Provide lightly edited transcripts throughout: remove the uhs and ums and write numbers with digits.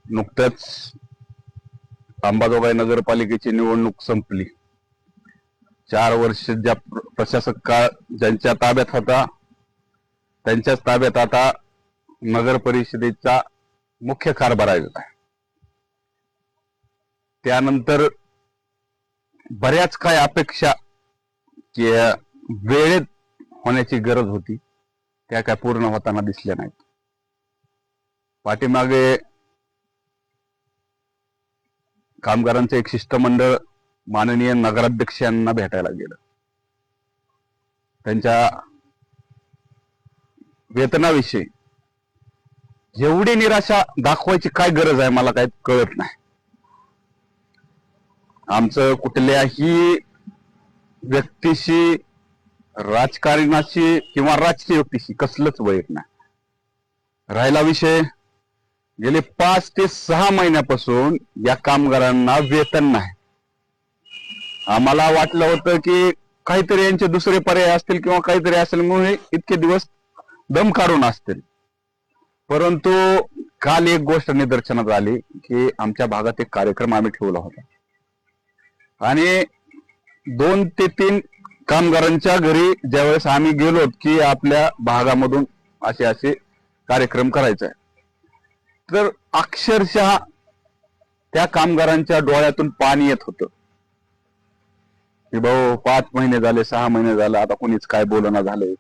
नुकत्याच अंबाजोगाई नगरपालिकेची निवडणूक संपली. 4 वर्ष ज्या प्रशासक काळ ज्यांच्या ताब्यात होता त्यांच्याच ताब्यात आता नगर परिषदेचा मुख्य कारभार आहे. त्यानंतर बऱ्याच काय अपेक्षा की वेळेत होण्याची गरज होती त्या काय पूर्ण होताना दिसल्या नाहीत. पाठीमागे कामगारांचं एक शिष्टमंडळ माननीय नगराध्यक्ष यांना भेटायला गेलं. त्यांच्या वेतनाविषयी एवढी निराशा दाखवायची काय गरज आहे मला काही कळत नाही. आमचं कुठल्याही व्यक्तीशी राजकारणाशी किंवा राजकीय व्यक्तीशी कसलंच वैर नाही. राहिला विषय गेले 5 ते 6 महिन्यापासून या कामगारांना वेतन नाही. आम्हाला वाटलं होतं की काहीतरी यांचे दुसरे पर्याय असतील किंवा काहीतरी असेल म्हणून इतके दिवस दम काढून असतील. परंतु काल एक गोष्ट निदर्शनात आली की आमच्या भागात एक कार्यक्रम आम्ही ठेवला होता आणि 2 ते 3 कामगारांच्या घरी ज्यावेळेस आम्ही गेलो की आपल्या भागामधून असे कार्यक्रम करायचा आहे, तर अक्षरशः त्या कामगारांच्या डोळ्यातून पाणी येत होतं की भाऊ 5 महिने झाले 6 महिने झाले आता कोणीच काय बोलना झाले,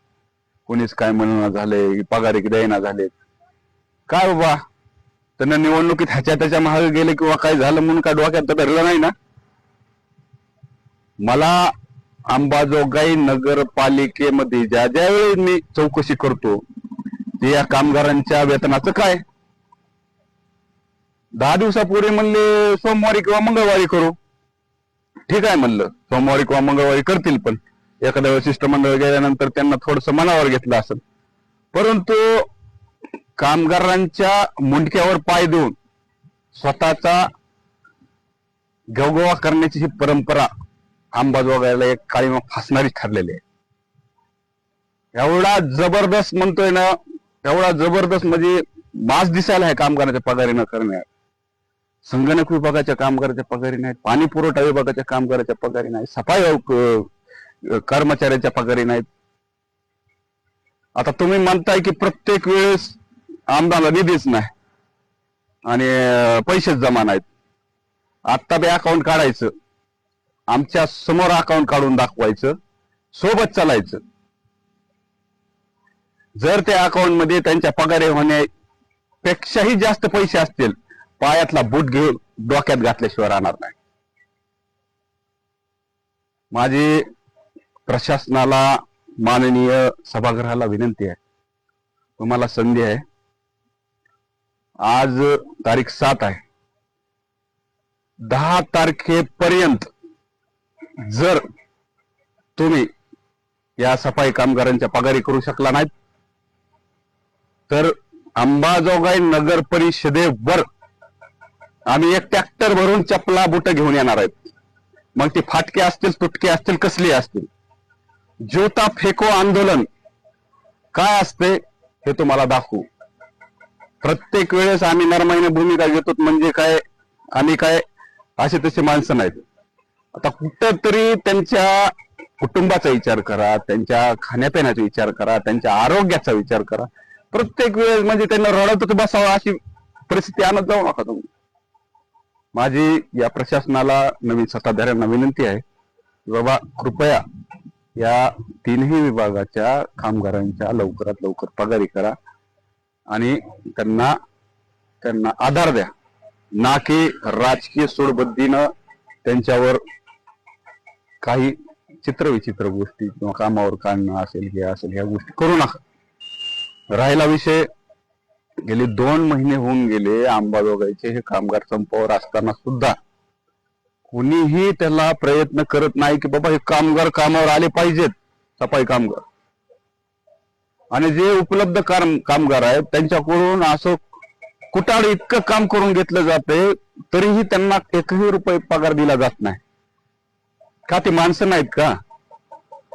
कोणीच काय म्हणणं झाले, पगार द्यायना झाले. काय बाबा त्यांना निवडणुकीत ह्याच्या त्याच्या मागे गेले किंवा काय झालं म्हणून काय डोक्यात धरलं नाही ना. मला अंबाजोगाई नगरपालिकेमध्ये ज्या ज्यावेळी मी चौकशी करतो ते या कामगारांच्या वेतनाचं काय 10 दिवसापूर्वी म्हणले सोमवारी किंवा मंगळवारी करू. ठीक आहे म्हणलं, सोमवारी किंवा मंगळवारी करतील, पण एखाद्या वेळेस शिष्टमंडळ गेल्यानंतर त्यांना थोडस मनावर घेतलं असेल. परंतु कामगारांच्या मुंडक्यावर पाय देऊन स्वतःचा गवगवा करण्याची ही परंपरा अंबाजोगाईला एक काळीमा फासणारी ठरलेली आहे. एवढा जबरदस्त म्हणतोय ना, एवढा जबरदस्त म्हणजे मास दिसायला आहे कामगारांच्या पगारी न करण्यात. संगणक विभागाच्या कामगाराच्या पगारी नाहीत, पाणी पुरवठा विभागाच्या कामगाराच्या पगारी नाहीत, सफाई कर्मचाऱ्याच्या पगारी नाहीत. आता तुम्ही म्हणताय की प्रत्येक वेळेस आमदाराला निधीच नाही आणि पैसेच जमा नाहीत. आत्ता बी अकाउंट काढायचं, आमच्या समोर अकाउंट काढून दाखवायचं, सोबत चालायचं. जर त्या अकाउंट मध्ये त्यांच्या पगारी होण्यापेक्षाही जास्त पैसे असतील, पायातला बूट घेऊन डोक्यात घातल्याशिवाय राहणार नाही. माझी प्रशासनाला, माननीय सभागृहाला विनंती आहे, तुम्हाला संधी आहे. आज तारीख 7 आहे, 10 तारखेपर्यंत जर तुम्ही या सफाई कामगारांच्या पगारी करू शकला नाहीत तर अंबाजोगाई नगर परिषदेवर आम्ही एक ट्रॅक्टर भरून चपला बुट घेऊन येणार आहेत. मग ते फाटके असतील, तुटके असतील, कसले असतील. ज्योता फेको आंदोलन काय असते हे तुम्हाला दाखवू. प्रत्येक वेळेस आम्ही नरमाईने भूमिका घेतो म्हणजे काय, आम्ही काय असे तसे माणसं नाहीत. आता कुठंतरी त्यांच्या कुटुंबाचा विचार करा, त्यांच्या खाण्यापिण्याचा विचार करा, त्यांच्या आरोग्याचा विचार करा. प्रत्येक वेळेस म्हणजे त्यांना रडतच बसावं अशी परिस्थिती आणत जाऊ नका तुम्ही. माझी या प्रशासनाला, नवीन सत्ताधाऱ्यांना विनंती आहे की बाबा कृपया या 3ही विभागाच्या कामगारांच्या लवकरात लवकर पगारी करा आणि त्यांना आधार द्या, ना की राजकीय सोडबद्दीनं त्यांच्यावर काही चित्रविचित्र गोष्टी किंवा कामावर काढणं असेल हे असेल ह्या गोष्टी करू नका. राहिला विषय, गेले 2 महिने होऊन गेले अंबाजोगाईचे हे कामगार संपावर असताना सुद्धा कुणीही त्याला प्रयत्न करत नाही की बाबा हे कामगार कामावर आले पाहिजेत, सफाई कामगार. आणि जे उपलब्ध कामगार आहेत त्यांच्याकडून असं कुटाळ इतकं काम करून घेतलं जाते तरीही त्यांना 1ही रुपये पगार दिला जात नाही. का ते माणसं नाहीत का?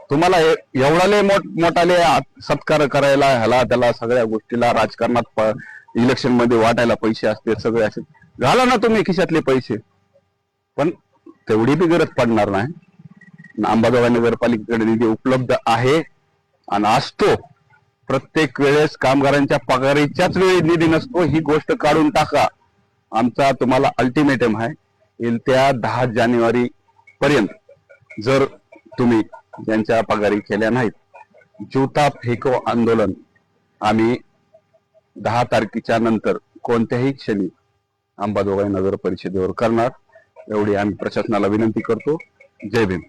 तुम्हाला एवढाले मोठाले सत्कार करायला, ह्याला त्याला सगळ्या गोष्टीला राजकारणात इलेक्शन मध्ये वाटायला पैसे असते, सगळे असते. घाला ना तुम्ही खिशातले पैसे, पण तेवढी बी गरज पडणार नाही. अंबाजोगाई नगरपालिकेकडे निधी उपलब्ध आहे आणि असतो. प्रत्येक वेळेस कामगारांच्या पगारीच्याच वेळी निधी नसतो, ही गोष्ट काढून टाका. आमचा तुम्हाला अल्टिमेटम आहे, येत्या 10 जानेवारी पर्यंत जर तुम्ही ज्यांच्या पगारी केल्या नाहीत, जूता फेको आंदोलन आम्ही 10 तारखेच्या नंतर कोणत्याही क्षणी अंबाजोगाई नगर परिषदेवर करणार, एवढी आम्ही प्रशासनाला विनंती करतो. जय भीम.